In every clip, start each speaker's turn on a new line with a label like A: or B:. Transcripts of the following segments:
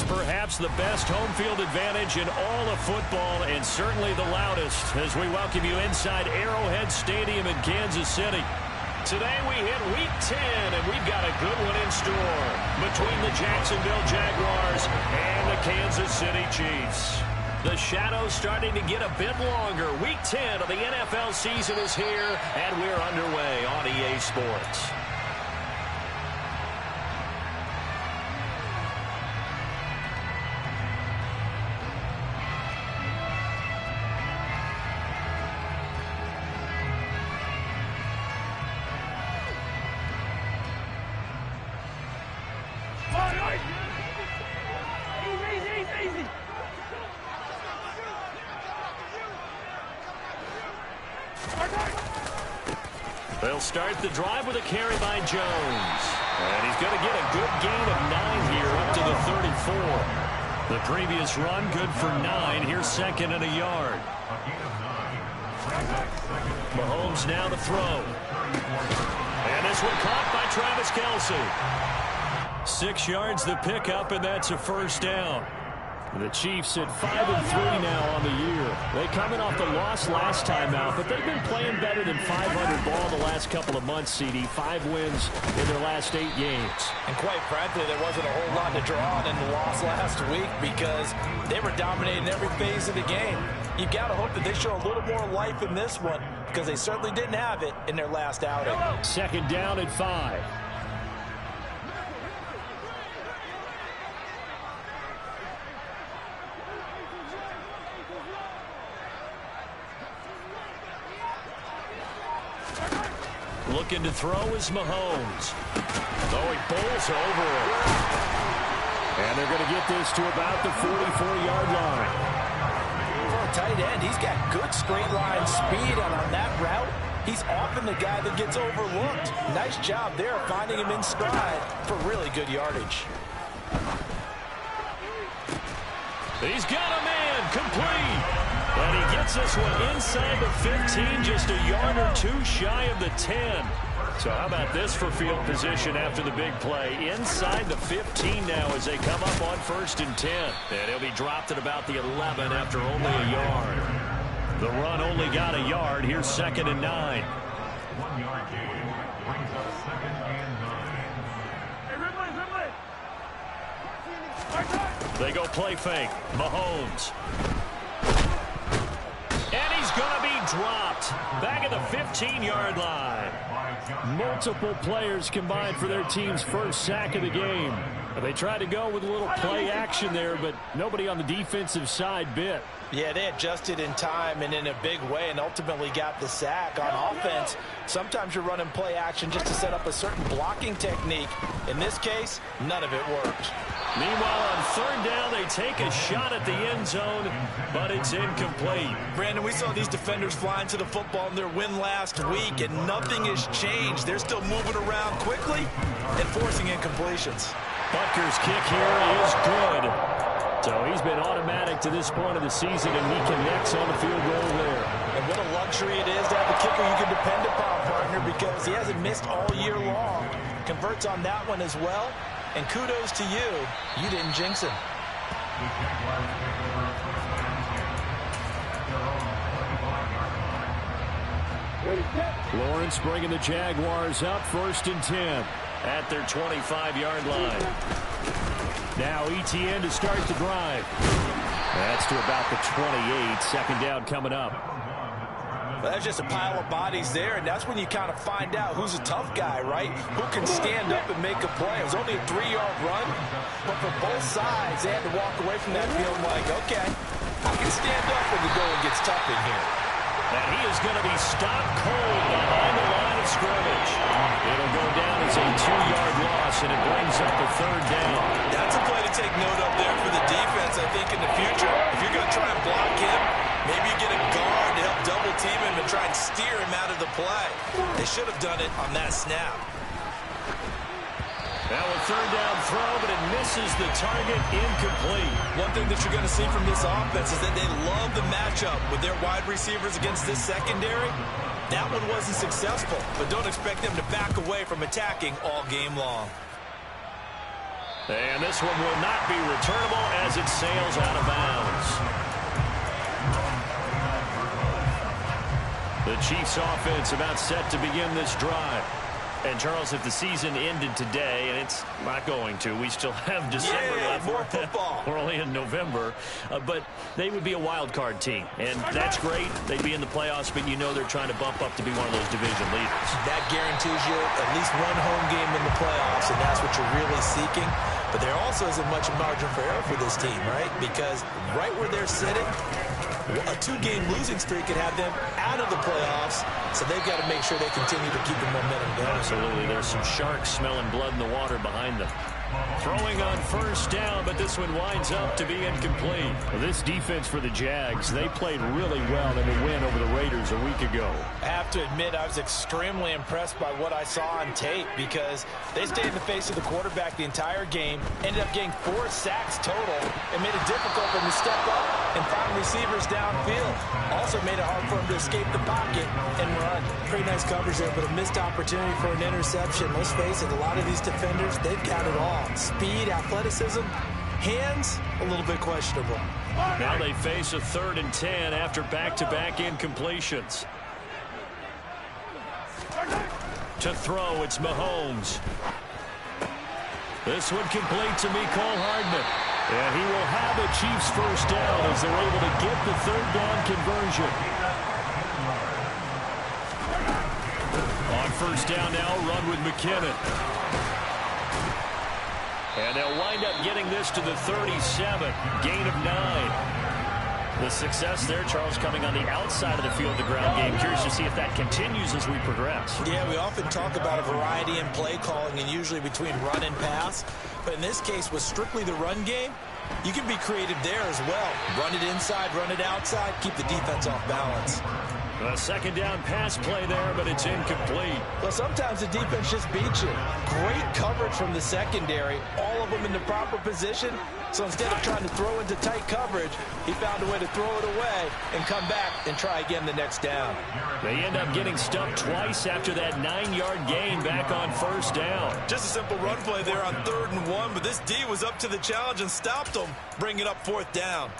A: perhaps the best home field advantage in all of football, and certainly the loudest, as we welcome you inside Arrowhead Stadium in Kansas City. Today we hit Week 10, and we've got a good one in store between the Jacksonville Jaguars and the Kansas City Chiefs. The shadow's starting to get a bit longer. Week 10 of the NFL season is here, and we're underway on EA Sports. They'll start the drive with a carry by Jones. And he's going to get a good gain of 9 here up to the 34. The previous run good for 9. Here's second and a yard. Mahomes now to throw. And this one caught by Travis Kelce. 6 yards the pickup, and that's a first down. The Chiefs at 5-3 now on the year. They coming off the loss last time out, but they've been playing better than 500 ball the last couple of months, CD. 5 wins in their last 8 games.
B: And quite frankly, there wasn't a whole lot to draw on in the loss last week because they were dominating every phase of the game. You've got to hope that they show a little more life in this one because they certainly didn't have it in their last outing.
A: Second down at 5. Looking to throw is Mahomes. Oh, he bowls over it. And they're going to get this to about the 44-yard line.
B: For a tight end, he's got good straight line speed, and on that route, he's often the guy that gets overlooked. Nice job there finding him in stride for really good yardage.
A: He's got a man, complete. And he gets this one inside the 15, just a yard or 2 shy of the 10. So how about this for field position after the big play? Inside the 15 now as they come up on 1st and 10. And he'll be dropped at about the 11 after only a yard. The run only got a yard. Here's 2nd and 9.
C: 1 yard gain brings up 2nd and 9.
A: They go play fake. Mahomes. And he's going to be dropped back at the 15-yard line. Multiple players combined for their team's first sack of the game. They tried to go with a little play action there, but nobody on the defensive side bit.
B: Yeah, they adjusted in time and in a big way and ultimately got the sack. On offense, sometimes you're running play action just to set up a certain blocking technique. In this case, none of it worked.
A: Meanwhile, on 3rd down, they take a shot at the end zone, but it's incomplete.
B: Brandon, we saw these defenders flying to the football in their win last week, and nothing has changed. They're still moving around quickly and forcing incompletions.
A: Butker's kick here is good. So he's been automatic to this point of the season, and he connects on the field goal there.
B: And what a luxury it is to have a kicker you can depend upon, partner, because he hasn't missed all year long. Converts on that one as well. And kudos to you. You didn't jinx him.
A: Lawrence bringing the Jaguars up 1st and 10 at their 25-yard line. Now ETN to start the drive. That's to about the 28. 2nd down coming up.
B: Well, that's just a pile of bodies there, and that's when you kind of find out who's a tough guy, right? Who can stand up and make a play. It was only a 3-yard run, but for both sides, they had to walk away from that feeling like, okay, I can stand up when the going gets tough in here.
A: And he is going to be stopped cold behind the line of scrimmage. It'll go down as a 2-yard loss, and it brings up the 3rd down.
B: That's a play to take note of there for the defense, I think, in the future. If you're going to try and block him, maybe you get a guard to help double team him and try and steer him out of the play. They should have done it on that snap.
A: Now a 3rd down throw, but it misses the target, incomplete.
B: One thing that you're going to see from this offense is that they love the matchup with their wide receivers against this secondary. That one wasn't successful, but don't expect them to back away from attacking all game long.
A: And this one will not be returnable as it sails out of bounds. The Chiefs offense about set to begin this drive. And, Charles, if the season ended today, and it's not going to, we still have December left.
B: More football.
A: We're only in November. But they would be a wild card team. And that's great. They'd be in the playoffs, but you know they're trying to bump up to be one of those division leaders.
B: That guarantees you at least one home game in the playoffs, and that's what you're really seeking. But there also isn't much margin for error for this team, right? Because right where they're sitting, a two-game losing streak could have them out of the playoffs, so they've got to make sure they continue to keep the momentum going.
A: Absolutely. There's some sharks smelling blood in the water behind them. Throwing on first down, but this one winds up to be incomplete. Well, this defense for the Jags, they played really well in the win over the Raiders a week ago.
B: I have to admit, I was extremely impressed by what I saw on tape because they stayed in the face of the quarterback the entire game, ended up getting 4 sacks total, and made it difficult for them to step up and find receivers downfield. Also made it hard for them to escape the pocket and run. Pretty nice coverage there, but a missed opportunity for an interception. Let's face it, a lot of these defenders, they've got it all. Speed, athleticism, hands, a little bit questionable.
A: Now they face a 3rd and 10 after back-to-back incompletions. To throw, it's Mahomes. This one complete to Mecole Hardman. And he will have the Chiefs first down as they're able to get the 3rd down conversion. On first down now, run with McKinnon. And they'll wind up getting this to the 37, gain of 9. The success there, Charles, coming on the outside of the field, the ground game. Curious to see if that continues as we progress.
B: Yeah, we often talk about a variety in play calling and usually between run and pass. But in this case, with strictly the run game, you can be creative there as well. Run it inside, run it outside, keep the defense off balance.
A: A 2nd down pass play there, but it's incomplete.
B: Well, sometimes the defense just beats you. Great coverage from the secondary, all of them in the proper position. So instead of trying to throw into tight coverage, he found a way to throw it away and come back and try again the next down.
A: They end up getting stumped twice after that 9-yard gain back on first down.
B: Just a simple run play there on 3rd and 1, but this D was up to the challenge and stopped them, bringing up 4th down.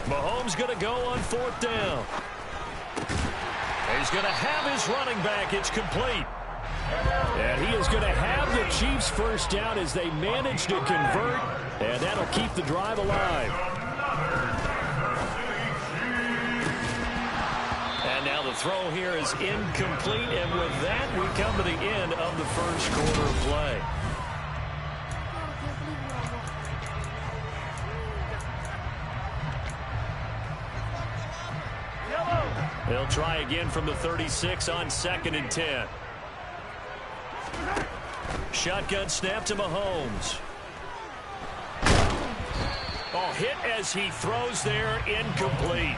A: Mahomes going to go on 4th down. He's going to have his running back. It's complete. And he is going to have the Chiefs first down as they manage to convert. And that'll keep the drive alive. And now the throw here is incomplete. And with that, we come to the end of the first quarter of play. They'll try again from the 36 on 2nd and 10. Shotgun snap to Mahomes. Oh, hit as he throws there, incomplete.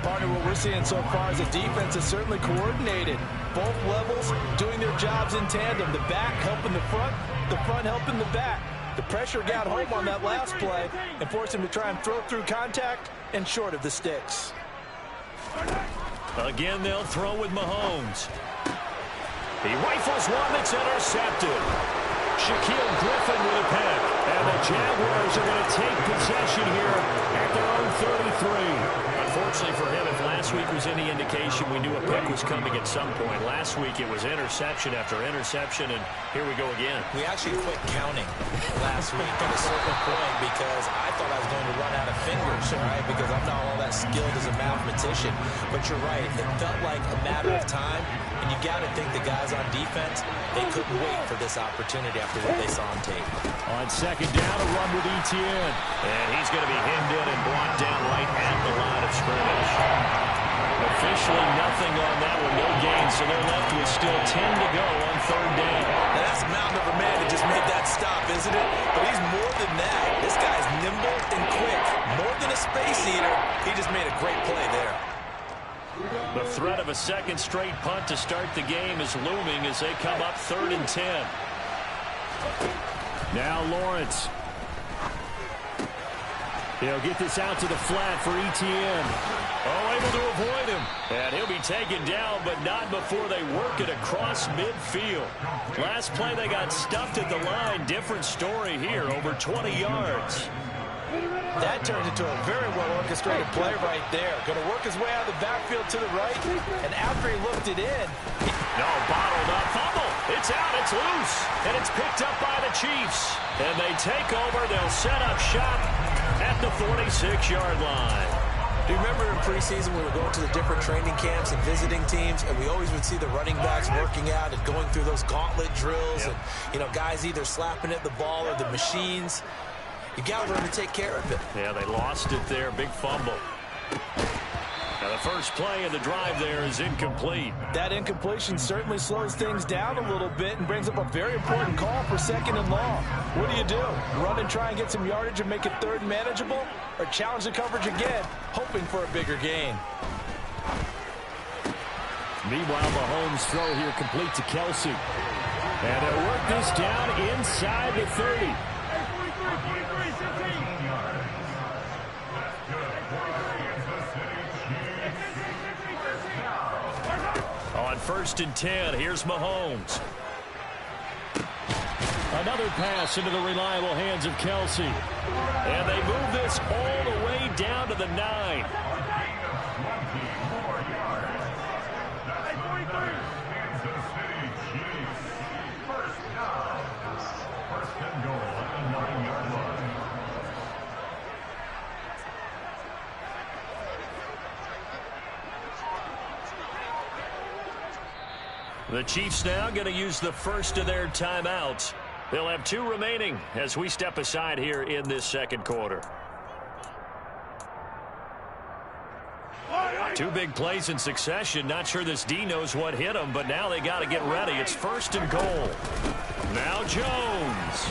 B: Partner, what we're seeing so far is the defense is certainly coordinated. Both levels doing their jobs in tandem. The back helping the front helping the back. The pressure got home on that last play and forced him to try and throw through contact and short of the sticks.
A: Again, they'll throw with Mahomes. He rifles one that's intercepted. Shaquille Griffin with a pick. And the Jaguars are going to take possession here at their own 33. Unfortunately for him, if last week was any indication, we knew a pick was coming at some point. Last week it was interception after interception, and here we go again.
B: We actually quit counting last week at a certain point because I thought I was going to run out of fingers, right? Because I'm not all that skilled as a mathematician. But you're right. It felt like a matter of time, and you got to think the guys on defense, they couldn't wait for this opportunity after what they saw on tape.
A: On 2nd down, a run with Etienne. And he's going to be hemmed in and blocked down right at the line of scrimmage. Officially nothing on that one, no gain, so they're left with still 10 to go on 3rd down.
B: Now that's a mountain of a man that just made that stop, isn't it? But he's more than that. This guy's nimble and quick. More than a space eater, he just made a great play there.
A: The threat of a second straight punt to start the game is looming as they come up 3rd and 10. Now Lawrence. He'll get this out to the flat for Etienne. Oh, able to avoid him. And he'll be taken down, but not before they work it across midfield. Last play, they got stuffed at the line. Different story here, over 20 yards.
B: That turned into a very well-orchestrated play right there. Going to work his way out of the backfield to the right, and after he looked it in...
A: No, bottled up. Fumble. It's out. It's loose. And it's picked up by the Chiefs. And they take over. They'll set up shop at the 46-yard line.
B: Do you remember in preseason we were going to the different training camps and visiting teams, and we always would see the running backs working out and going through those gauntlet drills, and, you know, guys either slapping at the ball or the machines. You got to learn to take care of it.
A: Yeah, they lost it there. Big fumble. Now the first play of the drive there is incomplete.
B: That incompletion certainly slows things down a little bit and brings up a very important call for 2nd and long. What do? Run and try and get some yardage and make it 3rd and manageable? Or challenge the coverage again, hoping for a bigger gain?
A: Meanwhile, Mahomes' throw here complete to Kelsey. And they'll work this down inside the 30. On 1st and 10, here's Mahomes. Another pass into the reliable hands of Kelsey. And they move this all the way down to the 9. The Chiefs now going to use the first of their timeouts. They'll have 2 remaining as we step aside here in this second quarter. 2 big plays in succession. Not sure this D knows what hit him, but now they got to get ready. It's 1st and goal. Now Jones.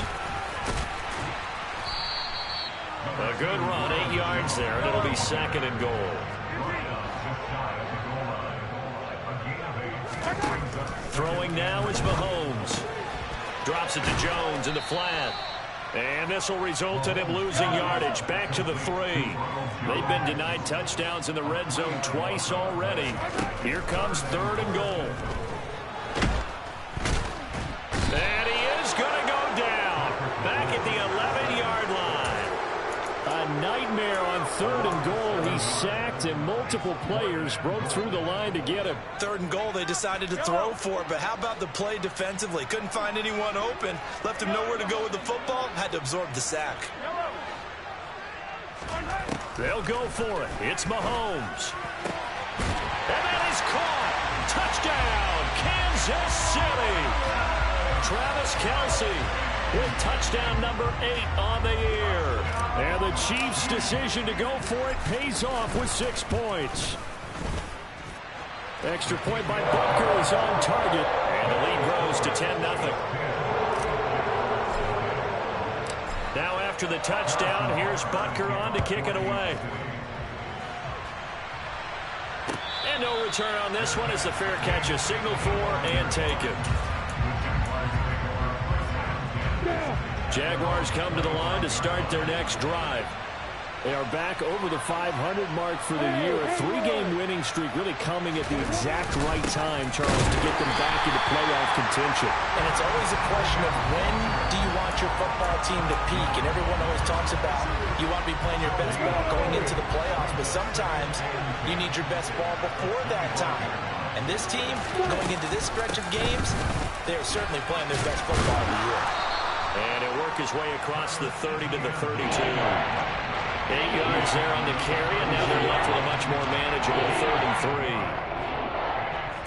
A: A good run, 8 yards there, and it'll be 2nd and goal. Throwing now is Mahomes. Drops it to Jones in the flat. And this will result in him losing yardage. Back to the 3. They've been denied touchdowns in the red zone twice already. Here comes 3rd and goal. And he is going to go down. Back at the 11-yard line. A nightmare on 3rd and goal. He sacked and multiple players broke through the line to get him.
B: 3rd and goal, they decided to throw for it, but how about the play defensively? Couldn't find anyone open, left him nowhere to go with the football, had to absorb the sack.
A: They'll go for it. It's Mahomes. And that is caught. Touchdown, Kansas City. Travis Kelce with touchdown number 8 on the year. And the Chiefs' decision to go for it pays off with 6 points. Extra point by Butker is on target. And the lead grows to 10-0. Now after the touchdown, here's Butker on to kick it away. And no return on this one as the fair catch is signaled for and taken. Jaguars come to the line to start their next drive. They are back over the 500 mark for the year. A 3-game winning streak really coming at the exact right time, Charles, to get them back into playoff contention.
B: And it's always a question of when do you want your football team to peak? And everyone always talks about you want to be playing your best ball going into the playoffs, but sometimes you need your best ball before that time. And this team, going into this stretch of games, they are certainly playing their best football of the year.
A: And he'll work his way across the 30 to the 32. 8 yards there on the carry, and now they're left with a much more manageable 3rd and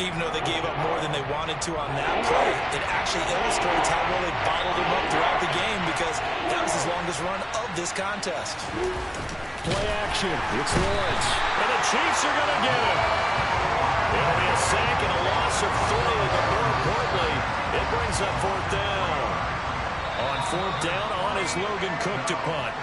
A: 3.
B: Even though they gave up more than they wanted to on that play, it actually illustrates how well they bottled him up throughout the game, because that was his longest run of this contest.
A: Play action. It's Lawrence. And the Chiefs are going to get him. It'll be a sack and a loss of 3, but more importantly, it brings up 4th down. On 4th down, on is Logan Cook to punt.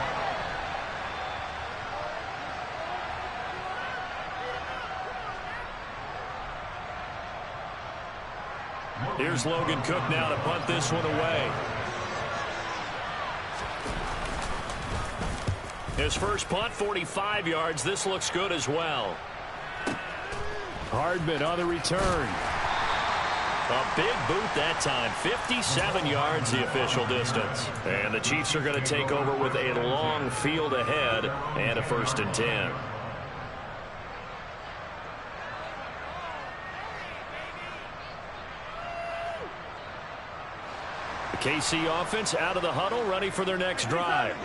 A: Here's Logan Cook now to punt this one away. His first punt, 45 yards. This looks good as well. Hardman on the return. A big boot that time. 57 yards the official distance. And the Chiefs are going to take over with a long field ahead and a 1st and 10. The KC offense out of the huddle, ready for their next drive.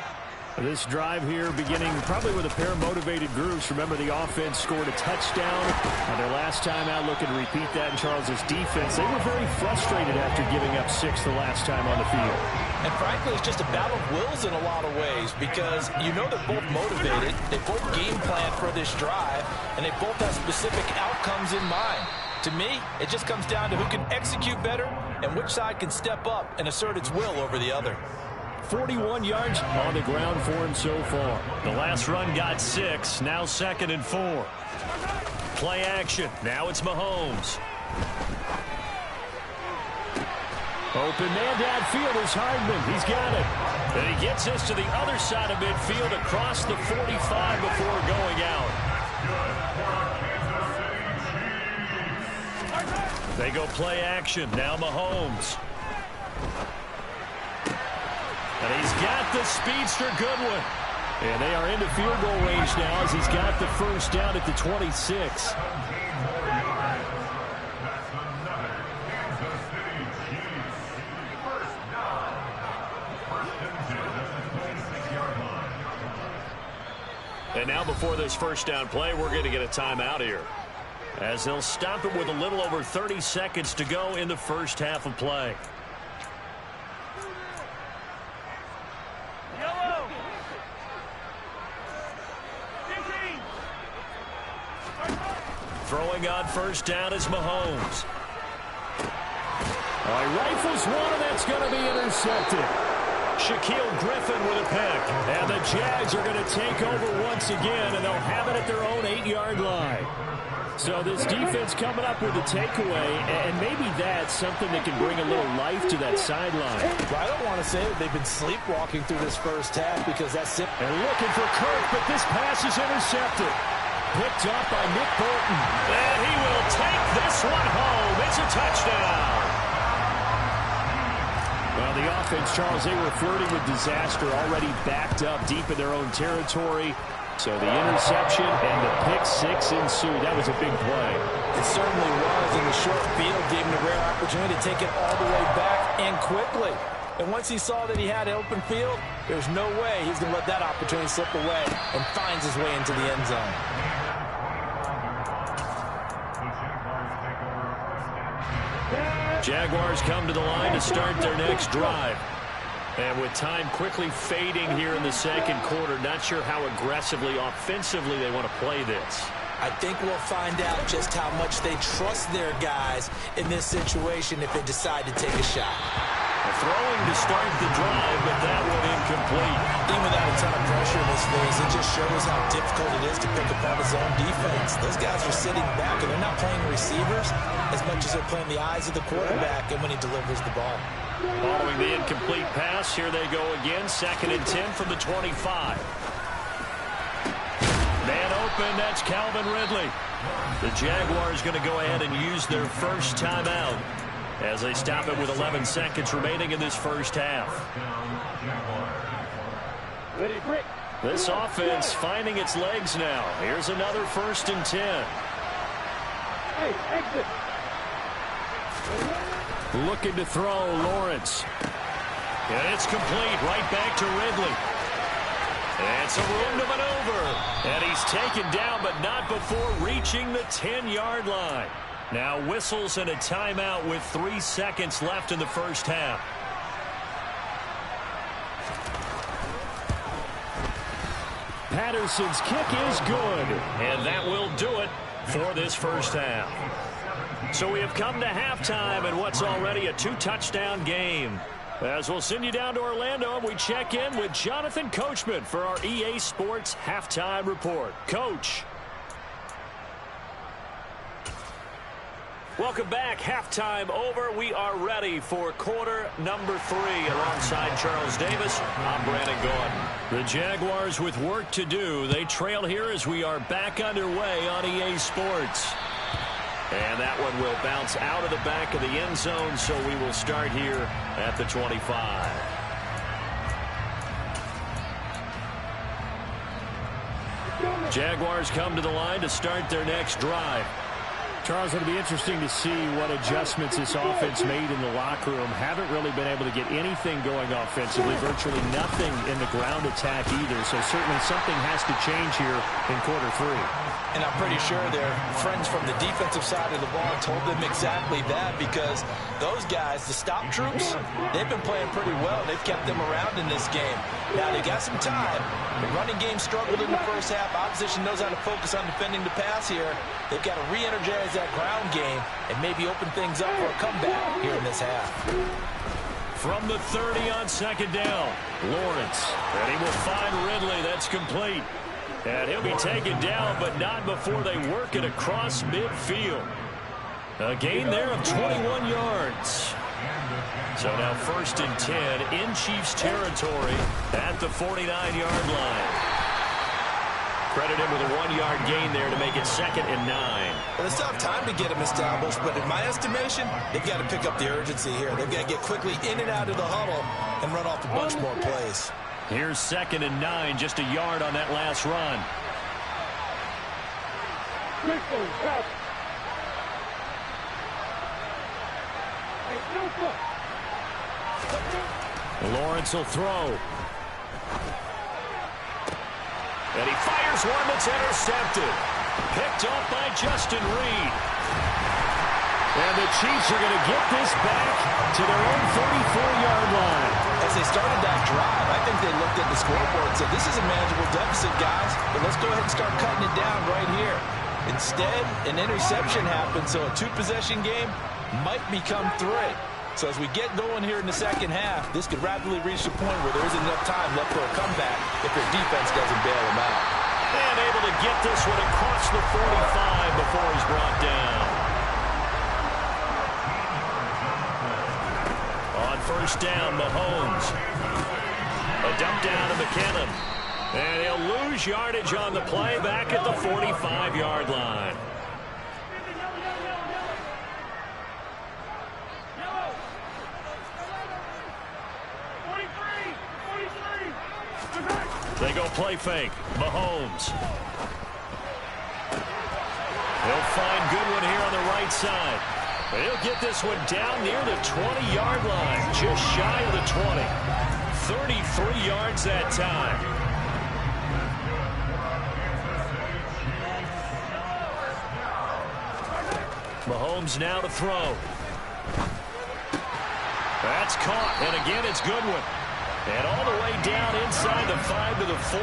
A: This drive here beginning probably with a pair of motivated groups. Remember, the offense scored a touchdown on their last time out, looking to repeat that in Charles's defense. They were very frustrated after giving up 6 the last time on the field.
B: And frankly, it's just a battle of wills in a lot of ways, because you know they're both motivated, they both game plan for this drive, and they both have specific outcomes in mind. To me, it just comes down to who can execute better and which side can step up and assert its will over the other.
A: 41 yards on the ground for him so far. The last run got 6. Now 2nd and 4. Play action. Now it's Mahomes. Open man downfield is Hardman. He's got it. And he gets this to the other side of midfield across the 45 before going out. They go play action. Now Mahomes. And he's got the speedster Goodwin. And they are into field goal range now as he's got the first down at the 26. And now before this first down play, we're going to get a timeout here, as they'll stop it with a little over 30 seconds to go in the first half of play. Throwing on first down is Mahomes. He rifles one, and that's going to be intercepted. Shaquille Griffin with a pick. And the Jags are going to take over once again, and they'll have it at their own 8-yard line. So this defense coming up with a takeaway, and maybe that's something that can bring a little life to that sideline.
B: Well, I don't want to say that they've been sleepwalking through this first half, because that's it.
A: And looking for Kirk, but this pass is intercepted. Picked up by Nick Bolton. And he will take this one home. It's a touchdown. Well, the offense, Charles, they were flirting with disaster, already backed up deep in their own territory. So the interception and the pick 6 ensued. That was a big play.
B: It certainly was, and the short field gave him a rare opportunity to take it all the way back and quickly. And once he saw that he had open field, there's no way he's going to let that opportunity slip away, and finds his way into the end zone.
A: Jaguars come to the line to start their next drive. And with time quickly fading here in the second quarter, not sure how aggressively, offensively they want to play this.
B: I think we'll find out just how much they trust their guys in this situation if they decide to take a shot.
A: Throwing to start the drive, but that one incomplete.
B: Even without a ton of pressure in his face, it just shows how difficult it is to pick apart his own defense. Those guys are sitting back, and they're not playing receivers as much as they're playing the eyes of the quarterback and when he delivers the ball.
A: Following the incomplete pass, here they go again. 2nd and 10 from the 25. Man open, that's Calvin Ridley. The Jaguars going to go ahead and use their first timeout as they stop it with 11 seconds remaining in this first half. This offense finding its legs now. Here's another 1st and 10. Looking to throw, Lawrence. And it's complete, right back to Ridley. It's a room to maneuver. And he's taken down, but not before reaching the 10-yard line. Now whistles and a timeout with 3 seconds left in the first half. Patterson's kick is good. And that will do it for this first half. So we have come to halftime in what's already a 2-touchdown game. As we'll send you down to Orlando, and we check in with Jonathan Coachman for our EA Sports Halftime Report. Coach. Welcome back. Halftime over. We are ready for quarter number 3. Alongside Charles Davis, I'm Brandon Gordon. The Jaguars with work to do. They trail here as we are back underway on EA Sports. And that one will bounce out of the back of the end zone, so we will start here at the 25. Jaguars come to the line to start their next drive. Charles, it'll be interesting to see what adjustments this offense made in the locker room. Haven't really been able to get anything going offensively, virtually nothing in the ground attack either. So certainly something has to change here in quarter 3.
B: And I'm pretty sure their friends from the defensive side of the ball told them exactly that, because those guys, the stop troops, they've been playing pretty well. They've kept them around in this game. Now, they got some time. The running game struggled in the first half. Opposition knows how to focus on defending the pass here. They've got to re-energize that ground game and maybe open things up for a comeback here in this half.
A: From the 30 on second down, Lawrence. And he will find Ridley. That's complete. And he'll be taken down, but not before they work it across midfield. A gain there of 21 yards. So now 1st and 10 in Chiefs territory at the 49-yard line. Credit him with a 1-yard gain there to make it 2nd and 9.
B: Well, it's tough time to get him established, but in my estimation, they've got to pick up the urgency here. They've got to get quickly in and out of the huddle and run off a bunch more plays.
A: Here's 2nd and 9, just a yard on that last run. Lawrence will throw. And he fires one that's intercepted. Picked off by Justin Reed. And the Chiefs are going to get this back to their own 34-yard line.
B: As they started that drive, I think they looked at the scoreboard and said, this is a manageable deficit, guys, but let's go ahead and start cutting it down right here. Instead, an interception happened, so a 2-possession game might become 3. So as we get going here in the second half, this could rapidly reach the point where there isn't enough time left for a comeback if their defense doesn't bail them out.
A: And able to get this one across the 45 before he's brought down. On 1st down, Mahomes. A dump down to McKinnon. And he'll lose yardage on the play back at the 45-yard line. They go play fake. Mahomes. He'll find Goodwin here on the right side. But he'll get this one down near the 20-yard line. Just shy of the 20. 33 yards that time. Mahomes now to throw. That's caught. And again, it's Goodwin. And all the way down inside the 5 to the 4.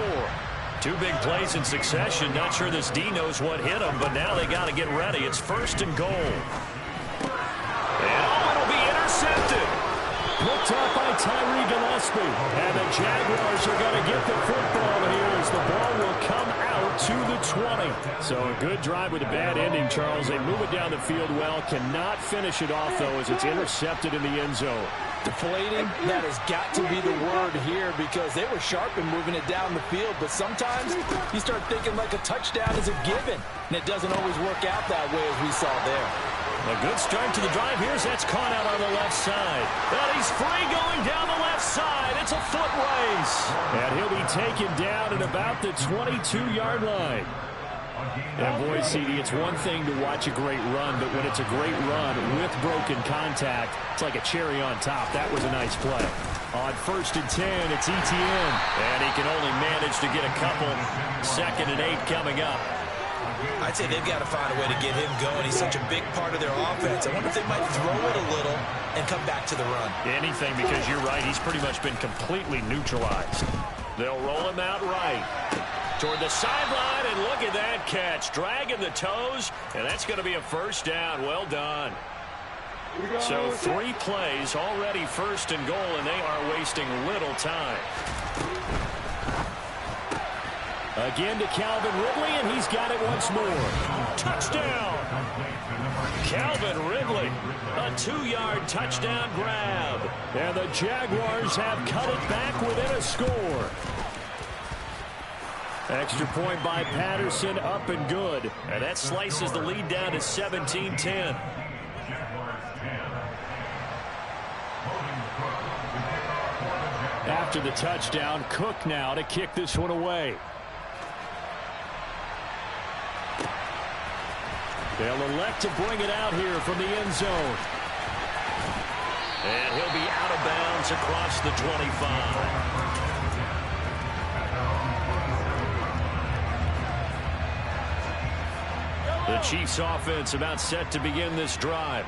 A: 2 big plays in succession. Not sure this D knows what hit him, but now they got to get ready. It's 1st and goal. And it'll be intercepted. Picked up by Tyree Gillespie. And the Jaguars are going to get the football here as the ball will come out to the 20. So a good drive with a bad ending, Charles. They move it down the field well. Cannot finish it off, though, as it's intercepted in the end zone.
B: Deflating, that has got to be the word here, because they were sharp in moving it down the field, but sometimes you start thinking like a touchdown is a given, and it doesn't always work out that way as we saw there.
A: A good start to the drive. Here's that's caught out on the left side. And he's free going down the left side. It's a foot race. And he'll be taken down at about the 22-yard line. And boy, CD, it's one thing to watch a great run, but when it's a great run with broken contact, it's like a cherry on top. That was a nice play. On 1st and 10, it's ETN. And he can only manage to get a couple. 2nd and 8 coming up.
B: I'd say they've got to find a way to get him going. He's such a big part of their offense. I wonder if they might throw it a little and come back to the run.
A: Anything, because you're right. He's pretty much been completely neutralized. They'll roll him out right. Toward the sideline, and look at that catch. Dragging the toes, and that's going to be a 1st down. Well done. So 3 plays, already 1st and goal, and they are wasting little time. Again to Calvin Ridley, and he's got it once more. Touchdown! Calvin Ridley, a 2-yard touchdown grab. And the Jaguars have cut it back within a score. Extra point by Patterson, up and good. And that slices the lead down to 17-10. After the touchdown, Cook now to kick this one away. They'll elect to bring it out here from the end zone. And he'll be out of bounds across the 25. The Chiefs offense about set to begin this drive.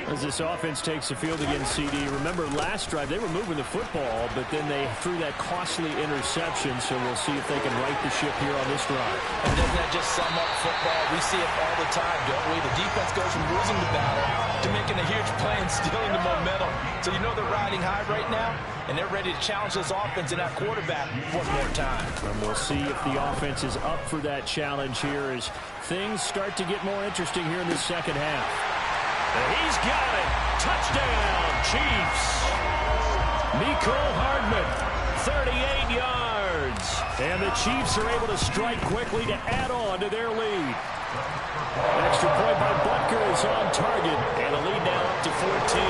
A: As this offense takes the field against CD, remember last drive they were moving the football, but then they threw that costly interception, so we'll see if they can right the ship here on this drive.
B: And doesn't that just sum up football? We see it all the time, don't we? The defense goes from losing the battle to making a huge play and stealing the momentum. So you know they're riding high right now, and they're ready to challenge this offense and that quarterback one more time.
A: And we'll see if the offense is up for that challenge here as things start to get more interesting here in the second half. And he's got it. Touchdown, Chiefs. Mecole Hardman, 38 yards. And the Chiefs are able to strike quickly to add on to their lead. Extra point by Butker is on target. And the lead now up to 14.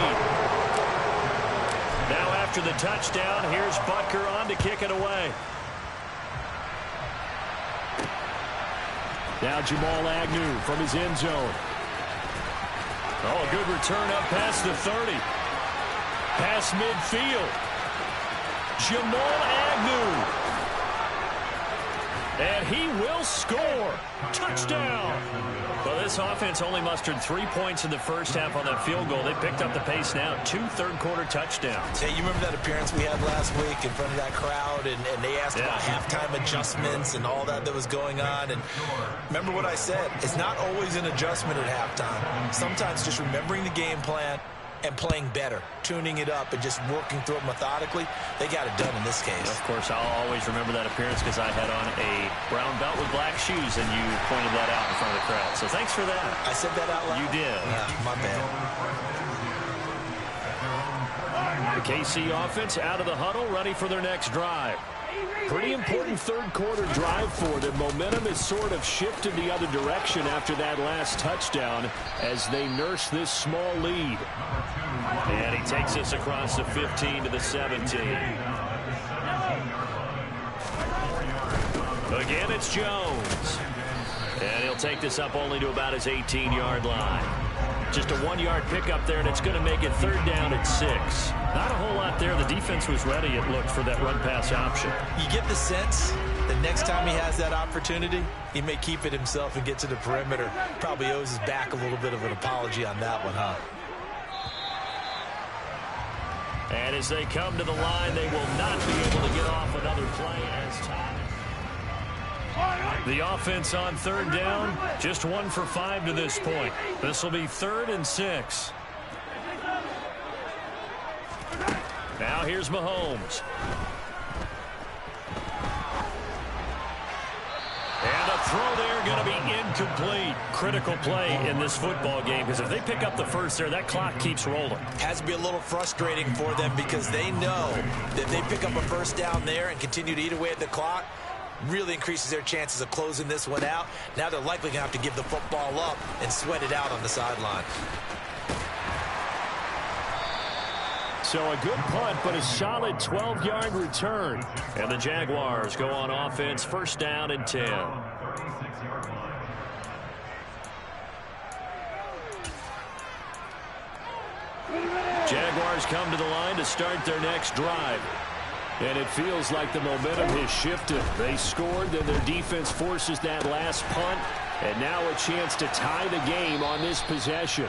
A: Now after the touchdown, here's Butker on to kick it away. Now Jamal Agnew from his end zone. Oh, a good return up past the 30. Past midfield. Jamal Agnew. And he will score. Touchdown. Well, this offense only mustered 3 points in the first half on that field goal. They picked up the pace now. 2 third-quarter touchdowns.
B: Hey, you remember that appearance we had last week in front of that crowd, and they asked about halftime adjustments and all that was going on. And remember what I said. It's not always an adjustment at halftime. Sometimes just remembering the game plan and playing better, tuning it up and just working through it methodically. They got it done in this case.
A: Of course, I'll always remember that appearance because I had on a brown belt with black shoes, and you pointed that out in front of the crowd. So thanks for that.
B: I said that out loud?
A: You did.
B: Yeah, my bad.
A: The KC offense out of the huddle, ready for their next drive. Pretty important third-quarter drive for them. Momentum has sort of shifted the other direction after that last touchdown as they nurse this small lead. And he takes us across the 15 to the 17. Again, it's Jones. And he'll take this up only to about his 18-yard line. Just a 1-yard pickup there, and it's going to make it third down at 6. Not a whole lot there. The defense was ready, it looked, for that run-pass option.
B: You get the sense that next time he has that opportunity, he may keep it himself and get to the perimeter. Probably owes his back a little bit of an apology on that one, huh?
A: And as they come to the line, they will not be able to get off another play as time. The offense on third down, just 1 for 5 to this point. This will be 3rd and 6. Now here's Mahomes. And a throw there going to be incomplete. Critical play in this football game because if they pick up the first there, that clock keeps rolling.
B: Has to be a little frustrating for them because they know that if they pick up a first down there and continue to eat away at the clock, really increases their chances of closing this one out. Now they're likely going to have to give the football up and sweat it out on the sideline.
A: So a good punt, but a solid 12-yard return. And the Jaguars go on offense, 1st down and 10. Jaguars come to the line to start their next drive. And it feels like the momentum has shifted. They scored, then their defense forces that last punt. And now a chance to tie the game on this possession.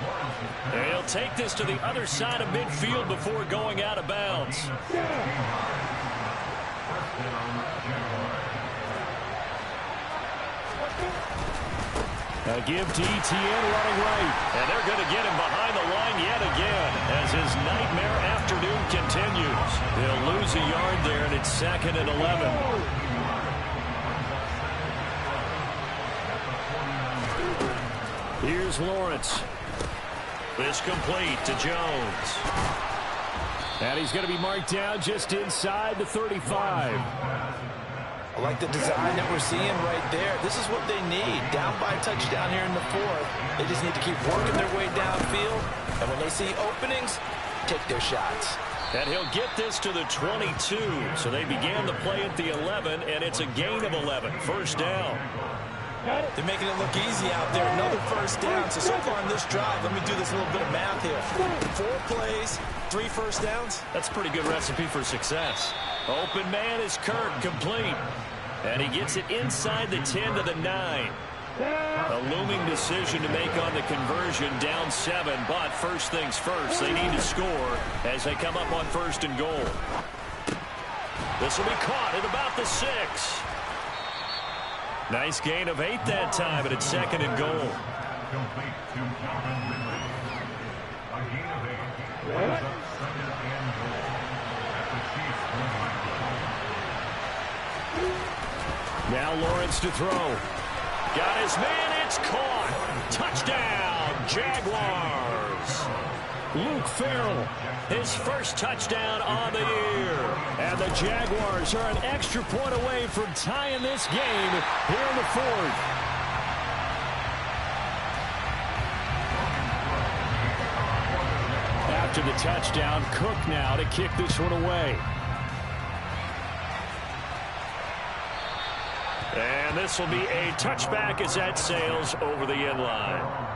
A: And he'll take this to the other side of midfield before going out of bounds. A give to Etienne running right. And they're going to get him behind the line yet again as his nightmare afternoon continues. They'll lose a yard there, and it's 2nd and 11. Here's Lawrence. This complete to Jones. And he's going to be marked down just inside the 35.
B: I like the design that we're seeing right there. This is what they need. Down by a touchdown here in the fourth. They just need to keep working their way downfield. And when they see openings, take their shots.
A: And he'll get this to the 22. So they began the play at the 11, and it's a gain of 11. First down.
B: They're making it look easy out there. Another first down. So far in this drive, let me do this little bit of math here. 4 plays, 3 first downs.
A: That's a pretty good recipe for success. Open man is Kirk, complete. And he gets it inside the 10 to the 9. A looming decision to make on the conversion, down 7. But first things first, they need to score as they come up on 1st and goal. This will be caught at about the 6. Nice gain of 8 that time, and it's 2nd and goal. Now Lawrence to throw. Got his man, it's caught. Touchdown, Jaguars. Luke Farrell, his first touchdown on the year. And the Jaguars are an extra point away from tying this game here in the 4th. After the touchdown, Cook now to kick this one away. And this will be a touchback as that sails over the end line.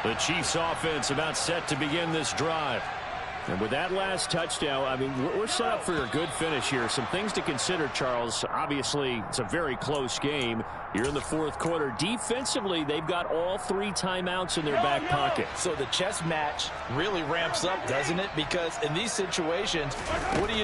A: The Chiefs offense about set to begin this drive. And with that last touchdown, I mean, we're set up for a good finish here. Some things to consider, Charles. Obviously, it's a very close game. You're in the 4th quarter. Defensively, they've got all 3 timeouts in their back pocket.
B: So the chess match really ramps up, doesn't it? Because in these situations, what do?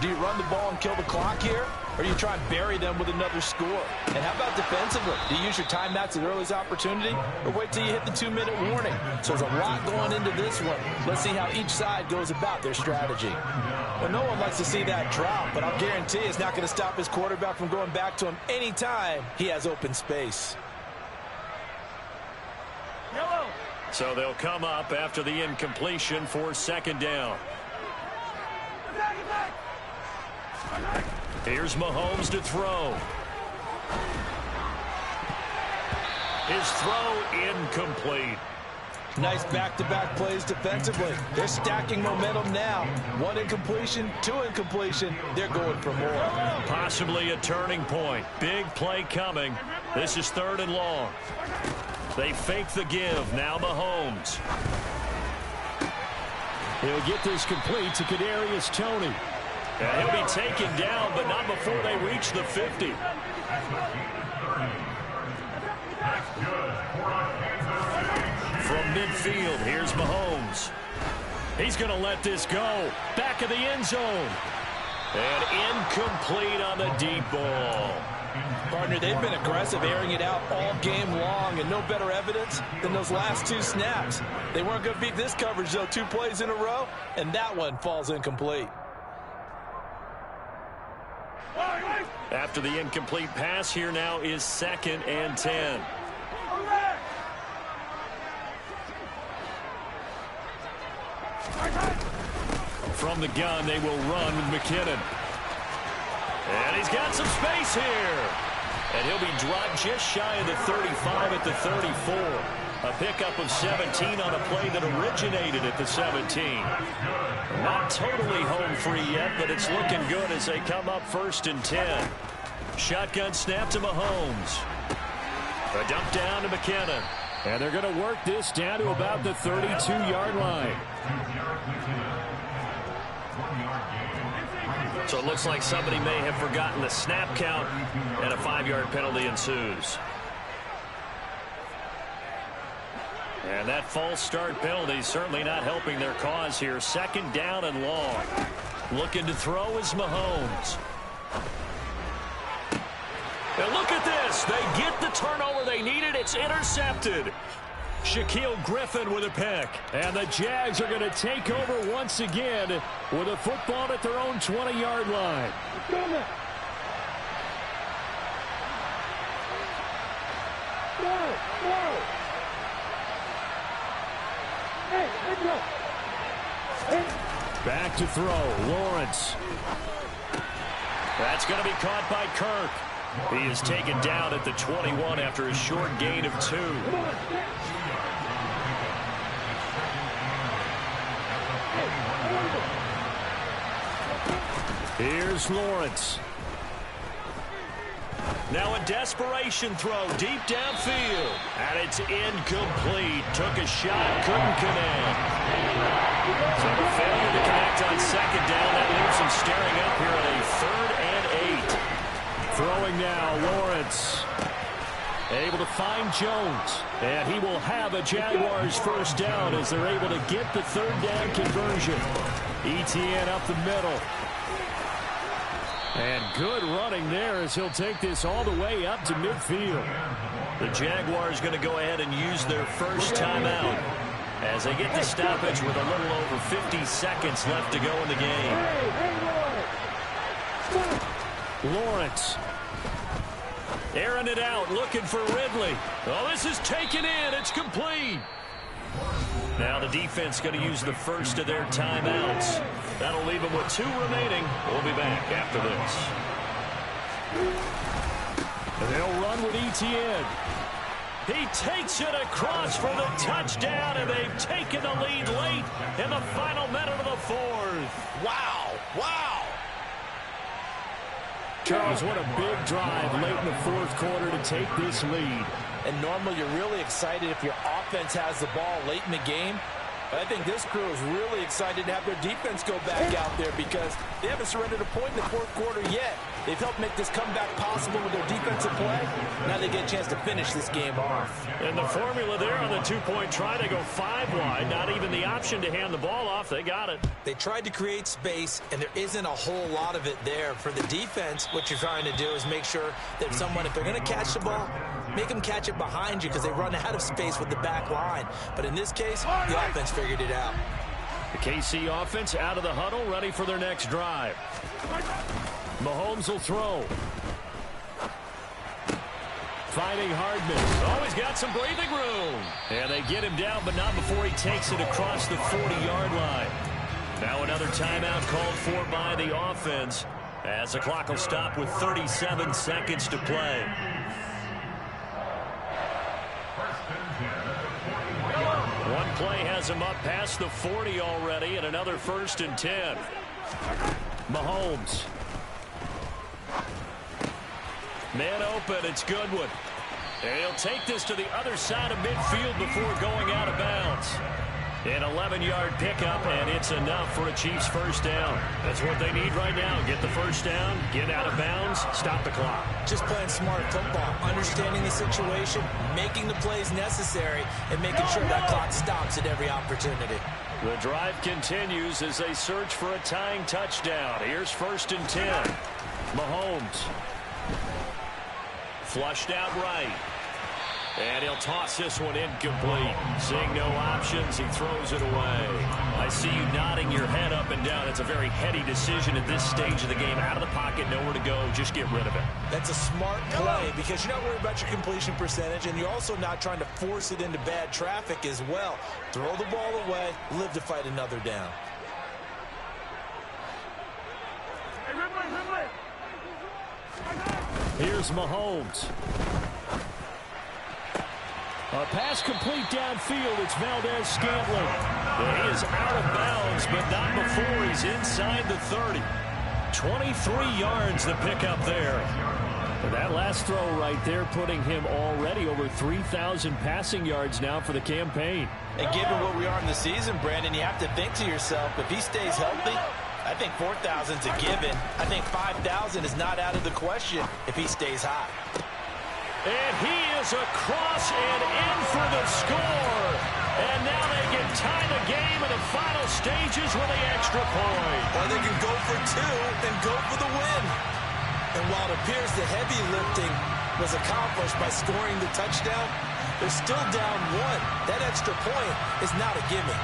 B: Do you run the ball and kill the clock here? Or you try and bury them with another score? And how about defensively? Do you use your timeouts at earliest opportunity? Or wait till you hit the 2-minute warning? So there's a lot going into this one. Let's see how each side goes about their strategy. Well, no one likes to see that drop, but I'll guarantee it's not going to stop his quarterback from going back to him anytime he has open space.
A: So they'll come up after the incompletion for 2nd down. Here's Mahomes to throw. His throw incomplete.
B: Nice back-to-back plays defensively. They're stacking momentum now. 1 incompletion, 2 incompletion. They're going for more.
A: Possibly a turning point. Big play coming. This is 3rd and long. They fake the give. Now Mahomes. He'll get this complete to Kadarius Toney. And he'll be taken down, but not before they reach the 50. From midfield, here's Mahomes. He's going to let this go. Back of the end zone. And incomplete on the deep ball.
B: Partner, they've been aggressive, airing it out all game long, and no better evidence than those last 2 snaps. They weren't going to beat this coverage, though, 2 plays in a row, and that one falls incomplete.
A: After the incomplete pass, here now is 2nd and 10. From the gun, they will run with McKinnon. And he's got some space here. And he'll be dropped just shy of the 35 at the 34. A pickup of 17 on a play that originated at the 17. Not totally home free yet, but it's looking good as they come up 1st and 10. Shotgun snap to Mahomes. A dump down to McKinnon. And they're going to work this down to about the 32-yard line. So it looks like somebody may have forgotten the snap count, and a 5-yard penalty ensues. And that false start penalty certainly not helping their cause here. 2nd down and long. Looking to throw is Mahomes. And look at this. They get the turnover they needed. It's intercepted. Shaquille Griffin with a pick. And the Jags are going to take over once again with a football at their own 20-yard line. Back to throw, Lawrence. That's going to be caught by Kirk. He is taken down at the 21 after a short gain of 2. Here's Lawrence. Now a desperation throw deep downfield. And it's incomplete. Took a shot, couldn't connect. So the failure to connect on second down. That leaves him staring up here at a 3rd and 8. Throwing now, Lawrence. Able to find Jones. And he will have a Jaguars first down as they're able to get the 3rd down conversion. ETN up the middle. And good running there as he'll take this all the way up to midfield. The Jaguars going to go ahead and use their first timeout as they get the stoppage with a little over 50 seconds left to go in the game. Lawrence. Airing it out, looking for Ridley. Oh, this is taken in. It's complete. Now the defense going to use the first of their timeouts. That'll leave them with 2 remaining. We'll be back after this. And they'll run with ETN. He takes it across for the touchdown, and they've taken the lead late in the final minute of the 4th.
B: Wow. Wow.
A: Charles, what a big drive late in the 4th quarter to take this lead.
B: And normally you're really excited if your offense has the ball late in the game. But I think this crew is really excited to have their defense go back out there because they haven't surrendered a point in the 4th quarter yet. They've helped make this comeback possible with their defensive play. Now they get a chance to finish this game off.
A: And the formula there on the 2-point try to go 5 wide. Not even the option to hand the ball off. They got it.
B: They tried to create space, and there isn't a whole lot of it there. For the defense, what you're trying to do is make sure that someone, if they're going to catch the ball, make them catch it behind you because they run out of space with the back line. But in this case, the offense figured it out.
A: The KC offense out of the huddle, ready for their next drive. Mahomes will throw. Finding Hardman. Always got some breathing room. And they get him down, but not before he takes it across the 40-yard line. Now another timeout called for by the offense as the clock will stop with 37 seconds to play. One play has him up past the 40 already, and another 1st and 10. Mahomes. Man open, it's Goodwin. And he'll take this to the other side of midfield before going out of bounds. An 11-yard pickup, and it's enough for a Chiefs first down. That's what they need right now. Get the first down, get out of bounds, stop the clock.
B: Just playing smart football, understanding the situation, making the plays necessary, and making sure that clock stops at every opportunity.
A: The drive continues as they search for a tying touchdown. Here's 1st and 10. Mahomes. Flushed out right. And he'll toss this one incomplete. Seeing no options, he throws it away. I see you nodding your head up and down. It's a very heady decision at this stage of the game. Out of the pocket, nowhere to go. Just get rid of it.
B: That's a smart play because you're not worried about your completion percentage, and you're also not trying to force it into bad traffic as well. Throw the ball away, live to fight another down.
A: Here's Mahomes. A pass complete downfield. It's Valdez-Scantling. He is out of bounds, but not before he's inside the 30. 23 yards to pick up there. And that last throw right there putting him already over 3,000 passing yards now for the campaign.
B: And given where we are in the season, Brandon, you have to think to yourself, if he stays healthy, I think 4,000's a given. I think 5,000 is not out of the question if he stays hot.
A: And he is across and in for the score. And now they can tie the game in the final stages with the extra point.
B: Or they can go for 2 and go for the win. And while it appears the heavy lifting was accomplished by scoring the touchdown, they're still down 1. That extra point is not a gimme.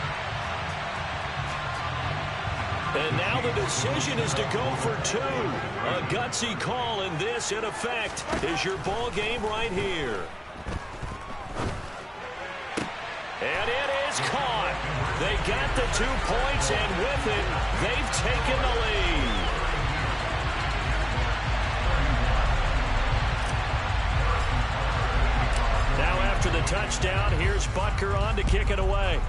A: And now the decision is to go for 2. A gutsy call, and this, in effect, is your ball game right here. is caught. They got the 2 points, and with it, they've taken the lead. Now after the touchdown, here's Butker on to kick it away.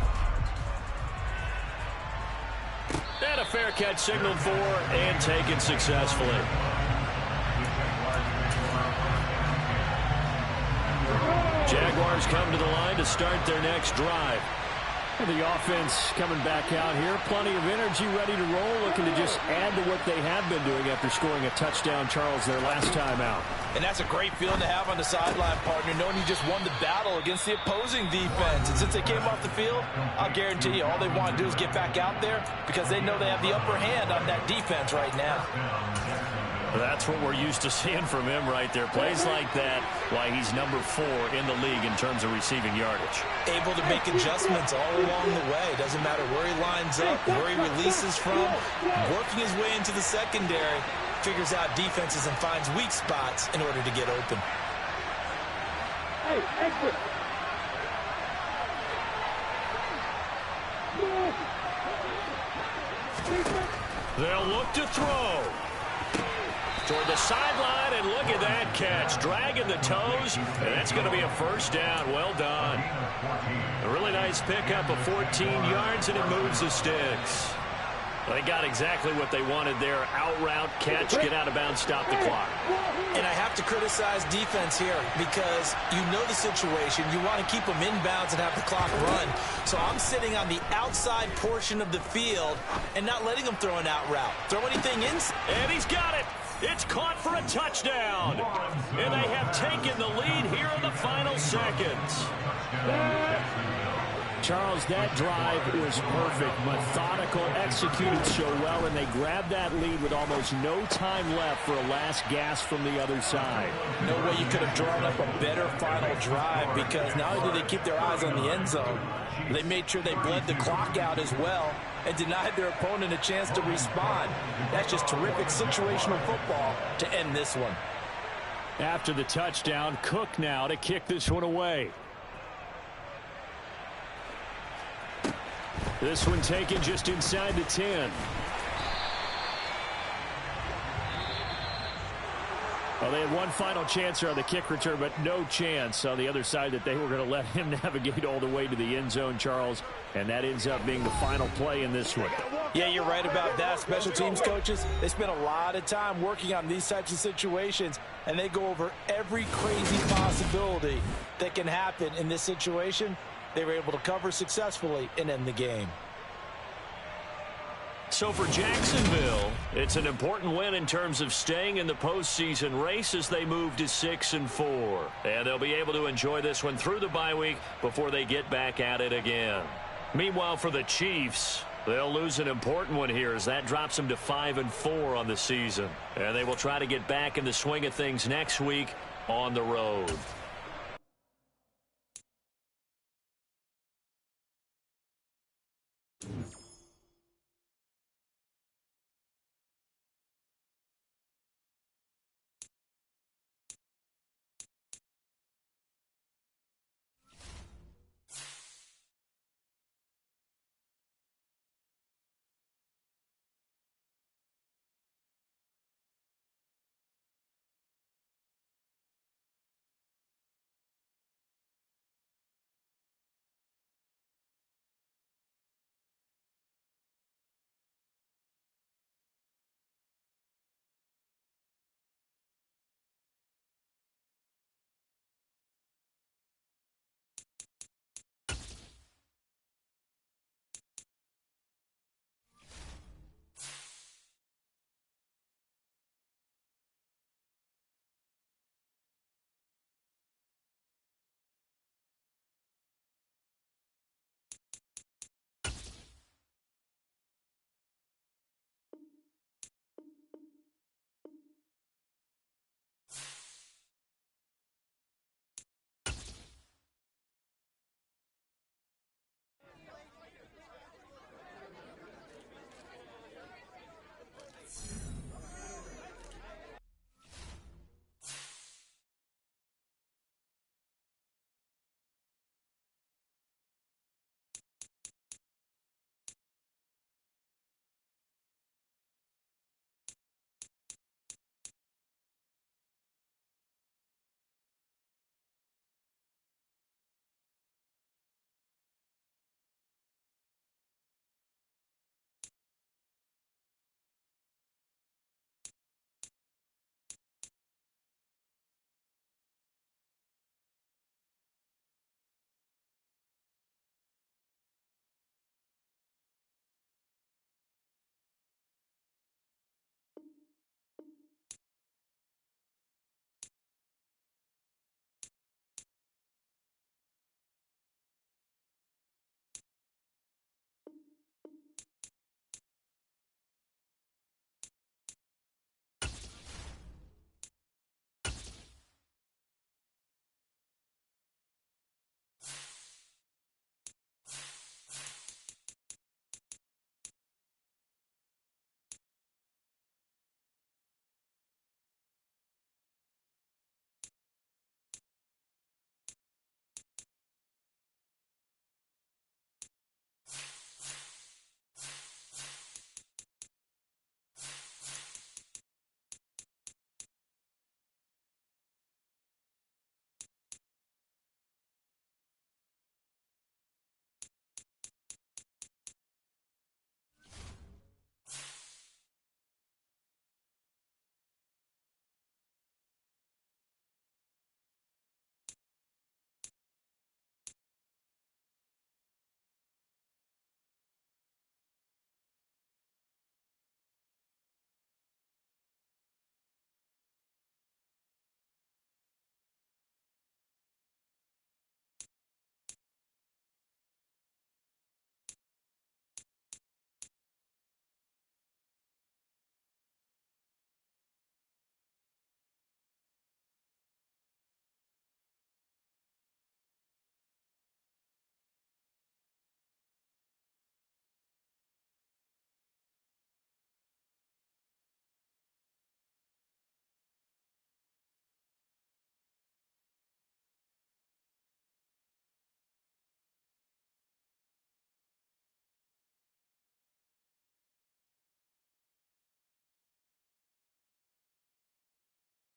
A: And a fair catch signaled for and taken successfully. Jaguars come to the line to start their next drive. The offense coming back out here. Plenty of energy, ready to roll, looking to just add to what they have been doing after scoring a touchdown, Charles, their last time out.
B: And that's a great feeling to have on the sideline, partner, knowing you just won the battle against the opposing defense. And since they came off the field, I'll guarantee you all they want to do is get back out there because they know they have the upper hand on that defense right now.
A: That's what we're used to seeing from him right there. Plays like that, why he's number 4 in the league in terms of receiving yardage.
B: Able to make adjustments all along the way. Doesn't matter where he lines up, where he releases from. Working his way into the secondary, figures out defenses and finds weak spots in order to get open.
D: Hey, exit.
A: They'll look to throw. Toward the sideline, and look at that catch. Dragging the toes, and that's going to be a first down. Well done. A really nice pickup of 14 yards, and it moves the sticks. They got exactly what they wanted there. Out route, catch, get out of bounds, stop the clock.
B: And I have to criticize defense here because you know the situation. You want to keep them inbounds and have the clock run. So I'm sitting on the outside portion of the field and not letting them throw an out route. Throw anything in.
A: And he's got it. It's caught for a touchdown. And they have taken the lead here in the final seconds. Charles, that drive was perfect. Methodical, executed so well, and they grabbed that lead with almost no time left for a last gasp from the other side.
B: No way you could have drawn up a better final drive because not only did they keep their eyes on the end zone, they made sure they bled the clock out as well and denied their opponent a chance to respond. That's just terrific situational football to end this one.
A: After the touchdown, Cook now to kick this one away. This one taken just inside the 10. Well, they had one final chance here on the kick return, but no chance on the other side that they were going to let him navigate all the way to the end zone, Charles. And that ends up being the final play in this one.
B: Yeah, you're right about that. Special teams coaches, they spend a lot of time working on these types of situations, and they go over every crazy possibility that can happen in this situation. They were able to cover successfully and end the game.
A: So for Jacksonville, it's an important win in terms of staying in the postseason race as they move to 6-4. And they'll be able to enjoy this one through the bye week before they get back at it again. Meanwhile, for the Chiefs, they'll lose an important one here as that drops them to 5-4 on the season. And they will try to get back in the swing of things next week on the road.